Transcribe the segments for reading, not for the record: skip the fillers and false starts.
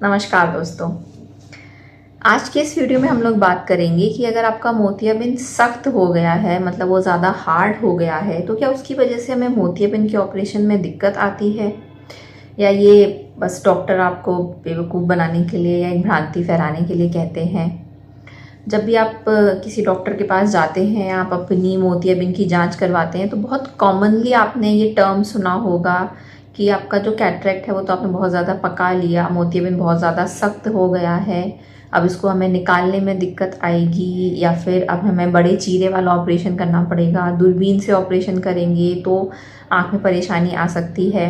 नमस्कार दोस्तों। आज के इस वीडियो में हम लोग बात करेंगे कि अगर आपका मोतियाबिंद सख्त हो गया है, मतलब वो ज़्यादा हार्ड हो गया है, तो क्या उसकी वजह से हमें मोतियाबिंद के ऑपरेशन में दिक्कत आती है, या ये बस डॉक्टर आपको बेवकूफ़ बनाने के लिए या एक भ्रांति फैलाने के लिए कहते हैं। जब भी आप किसी डॉक्टर के पास जाते हैं, आप अपनी मोतियाबिंद की जांच करवाते हैं, तो बहुत कॉमनली आपने ये टर्म सुना होगा कि आपका जो कैटरेक्ट है वो तो आपने बहुत ज़्यादा पका लिया, मोतियाबिंद बहुत ज़्यादा सख्त हो गया है, अब इसको हमें निकालने में दिक्कत आएगी, या फिर अब हमें बड़े चीरे वाला ऑपरेशन करना पड़ेगा, दूरबीन से ऑपरेशन करेंगे तो आँख में परेशानी आ सकती है।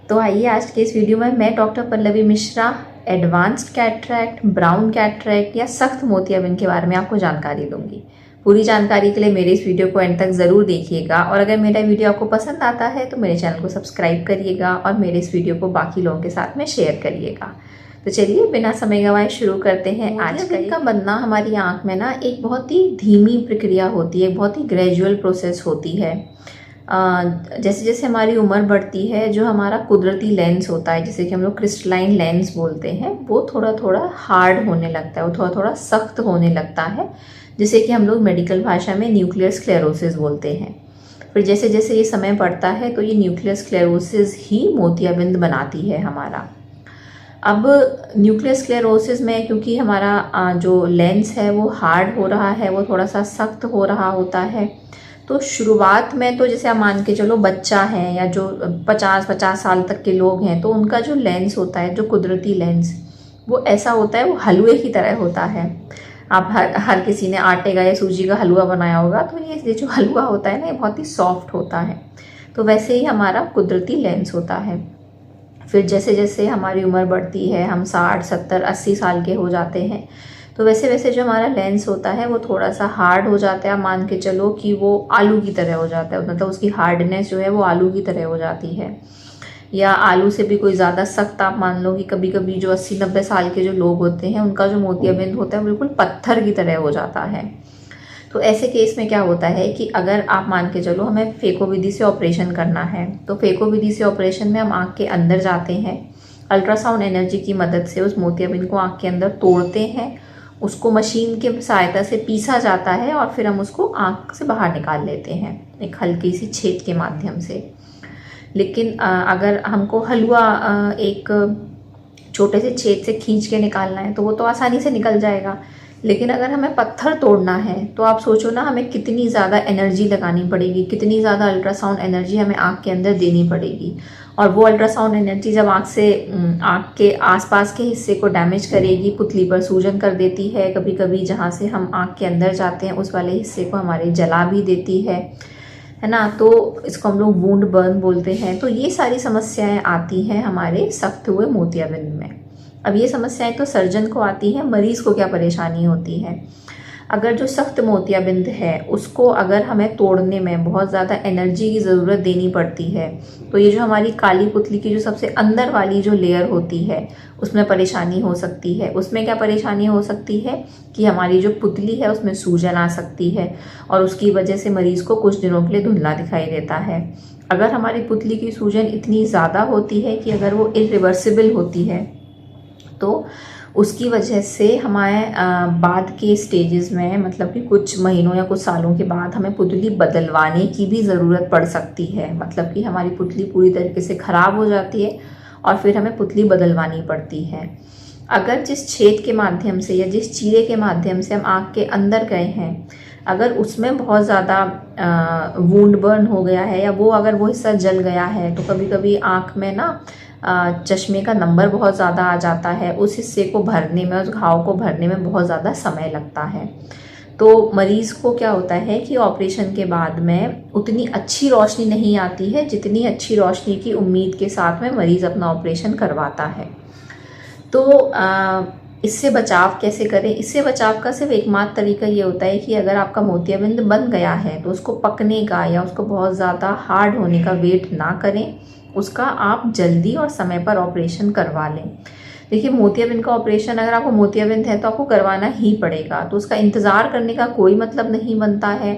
तो आइए आज के इस वीडियो में मैं doctor Pallavi Mishra advanced cataract, brown cataract या सख्त मोतियाबिंद के बारे में आपको जानकारी दूंगी। पूरी जानकारी के लिए मेरे इस वीडियो को एंड तक ज़रूर देखिएगा, और अगर मेरा वीडियो आपको पसंद आता है तो मेरे चैनल को सब्सक्राइब करिएगा और मेरे इस वीडियो को बाकी लोगों के साथ में शेयर करिएगा। तो चलिए बिना समय गंवाए शुरू करते हैं। आज का बनना हमारी आँख में ना एक बहुत ही धीमी प्रक्रिया होती है, बहुत ही ग्रेजुअल प्रोसेस होती है। जैसे जैसे हमारी उम्र बढ़ती है, जो हमारा कुदरती लेंस होता है, जिसे कि हम लोग क्रिस्टलाइन लेंस बोलते हैं, वो थोड़ा थोड़ा हार्ड होने लगता है, वो थोड़ा थोड़ा सख्त होने लगता है, जिसे कि हम लोग मेडिकल भाषा में न्यूक्लियर स्क्लेरोसिस बोलते हैं। फिर जैसे जैसे ये समय बढ़ता है तो ये न्यूक्लियर स्क्लेरोसिस ही मोतियाबिंद बनाती है हमारा। अब न्यूक्लियर स्क्लेरोसिस में क्योंकि हमारा जो लेंस है वो हार्ड हो रहा है, वो थोड़ा सा सख्त हो रहा होता है, तो शुरुआत में तो जैसे आप मान के चलो बच्चा है या जो 50 साल तक के लोग हैं, तो उनका जो लेंस होता है, जो कुदरती लेंस, वो ऐसा होता है, वो हलवे की तरह होता है। आप हर किसी ने आटे का या सूजी का हलवा बनाया होगा, तो ये जो हलवा होता है ना, ये बहुत ही सॉफ्ट होता है। तो वैसे ही हमारा कुदरती लेंस होता है। फिर जैसे जैसे हमारी उम्र बढ़ती है, हम 60, 70, 80 साल के हो जाते हैं, तो वैसे वैसे जो हमारा लेंस होता है वो थोड़ा सा हार्ड हो जाता है। मान के चलो कि वो आलू की तरह हो जाता है, मतलब उसकी हार्डनेस जो है वो आलू की तरह हो जाती है, या आलू से भी कोई ज़्यादा सख्त। आप मान लो कि कभी कभी जो 80-90 साल के जो लोग होते हैं, उनका जो मोतियाबिंद होता है बिल्कुल पत्थर की तरह हो जाता है। तो ऐसे केस में क्या होता है कि अगर आप मान के चलो हमें फेको विधि से ऑपरेशन करना है, तो फेको विधि से ऑपरेशन में हम आँख के अंदर जाते हैं, अल्ट्रासाउंड एनर्जी की मदद से उस मोतियाबिंद को आँख के अंदर तोड़ते हैं, उसको मशीन के सहायता से पीसा जाता है, और फिर हम उसको आँख से बाहर निकाल लेते हैं एक हल्की सी छेद के माध्यम से। लेकिन अगर हमको हलवा एक छोटे से छेद से खींच के निकालना है तो वो तो आसानी से निकल जाएगा, लेकिन अगर हमें पत्थर तोड़ना है तो आप सोचो ना, हमें कितनी ज़्यादा एनर्जी लगानी पड़ेगी, कितनी ज़्यादा अल्ट्रासाउंड एनर्जी हमें आँख के अंदर देनी पड़ेगी। और वो अल्ट्रासाउंड एनर्जी जब आँख के आसपास के हिस्से को डैमेज करेगी, पुतली पर सूजन कर देती है, कभी कभी जहाँ से हम आँख के अंदर जाते हैं उस वाले हिस्से को हमारे जला भी देती है ना। तो इसको हम लोग वुंड बर्न बोलते हैं। तो ये सारी समस्याएं आती हैं हमारे सख्त हुए मोतियाबिंद में। अब ये समस्याएं तो सर्जन को आती हैं, मरीज़ को क्या परेशानी होती है? अगर जो सख्त मोतियाबिंद है उसको अगर हमें तोड़ने में बहुत ज़्यादा एनर्जी की ज़रूरत देनी पड़ती है, तो ये जो हमारी काली पुतली की जो सबसे अंदर वाली जो लेयर होती है उसमें परेशानी हो सकती है। उसमें क्या परेशानी हो सकती है कि हमारी जो पुतली है उसमें सूजन आ सकती है, और उसकी वजह से मरीज़ को कुछ दिनों के लिए धुंधला दिखाई देता है। अगर हमारी पुतली की सूजन इतनी ज़्यादा होती है कि अगर वो इरिवर्सिबल होती है, तो उसकी वजह से हमारे बाद के स्टेजेस में, मतलब कि कुछ महीनों या कुछ सालों के बाद हमें पुतली बदलवाने की भी ज़रूरत पड़ सकती है। मतलब कि हमारी पुतली पूरी तरीके से ख़राब हो जाती है और फिर हमें पुतली बदलवानी पड़ती है। अगर जिस छेद के माध्यम से या जिस चीरे के माध्यम से हम आँख के अंदर गए हैं, अगर उसमें बहुत ज़्यादा वुंड बर्न हो गया है, या अगर वो हिस्सा जल गया है, तो कभी कभी आँख में ना चश्मे का नंबर बहुत ज़्यादा आ जाता है। उस हिस्से को भरने में, उस घाव को भरने में बहुत ज़्यादा समय लगता है। तो मरीज़ को क्या होता है कि ऑपरेशन के बाद में उतनी अच्छी रोशनी नहीं आती है जितनी अच्छी रोशनी की उम्मीद के साथ में मरीज़ अपना ऑपरेशन करवाता है। तो इससे बचाव कैसे करें? इससे बचाव का सिर्फ एकमात्र तरीका ये होता है कि अगर आपका मोतियाबिंद बन गया है तो उसको पकने का या उसको बहुत ज़्यादा हार्ड होने का वेट ना करें, उसका आप जल्दी और समय पर ऑपरेशन करवा लें। देखिए, मोतियाबिंद का ऑपरेशन अगर आपको मोतियाबिंद है तो आपको करवाना ही पड़ेगा। तो उसका इंतज़ार करने का कोई मतलब नहीं बनता है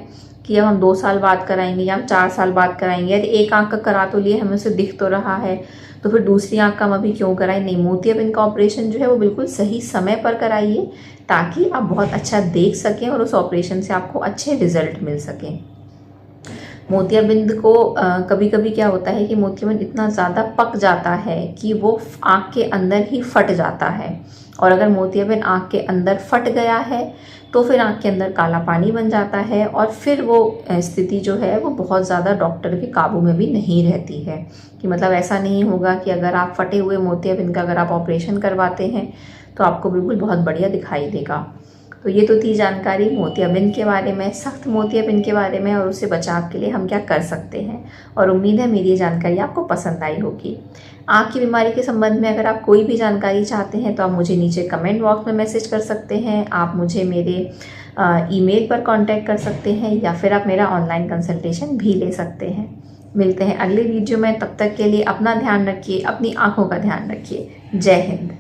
कि अब हम 2 साल बाद कराएंगे या हम 4 साल बाद कराएंगे, यदि एक आंख का करा तो लिए, हमें उसे दिख तो रहा है। तो फिर दूसरी आँख का हम अभी क्यों कराएं? नहीं, मोतियाबिंद का ऑपरेशन जो है वो बिल्कुल सही समय पर कराइए, ताकि आप बहुत अच्छा देख सकें और उस ऑपरेशन से आपको अच्छे रिजल्ट मिल सकें। मोतियाबिंद को कभी कभी क्या होता है कि मोतियाबिंद इतना ज़्यादा पक जाता है कि वो आँख के अंदर ही फट जाता है, और अगर मोतियाबिंद आँख के अंदर फट गया है तो फिर आँख के अंदर काला पानी बन जाता है, और फिर वो स्थिति जो है वो बहुत ज़्यादा डॉक्टर के काबू में भी नहीं रहती है। कि मतलब ऐसा नहीं होगा कि अगर आप फटे हुए मोतियाबिंद का अगर आप ऑपरेशन करवाते हैं तो आपको बिल्कुल बहुत बढ़िया दिखाई देगा। तो ये तो थी जानकारी मोतियाबिंद के बारे में, सख्त मोतियाबिंद के बारे में, और उससे बचाव के लिए हम क्या कर सकते हैं। और उम्मीद है मेरी ये जानकारी आपको पसंद आई होगी। आँख की बीमारी के संबंध में अगर आप कोई भी जानकारी चाहते हैं तो आप मुझे नीचे कमेंट बॉक्स में मैसेज कर सकते हैं, आप मुझे मेरे ईमेल पर कांटेक्ट कर सकते हैं, या फिर आप मेरा ऑनलाइन कंसल्टेशन भी ले सकते हैं। मिलते हैं अगले वीडियो में, तब तक के लिए अपना ध्यान रखिए, अपनी आँखों का ध्यान रखिए। जय हिंद।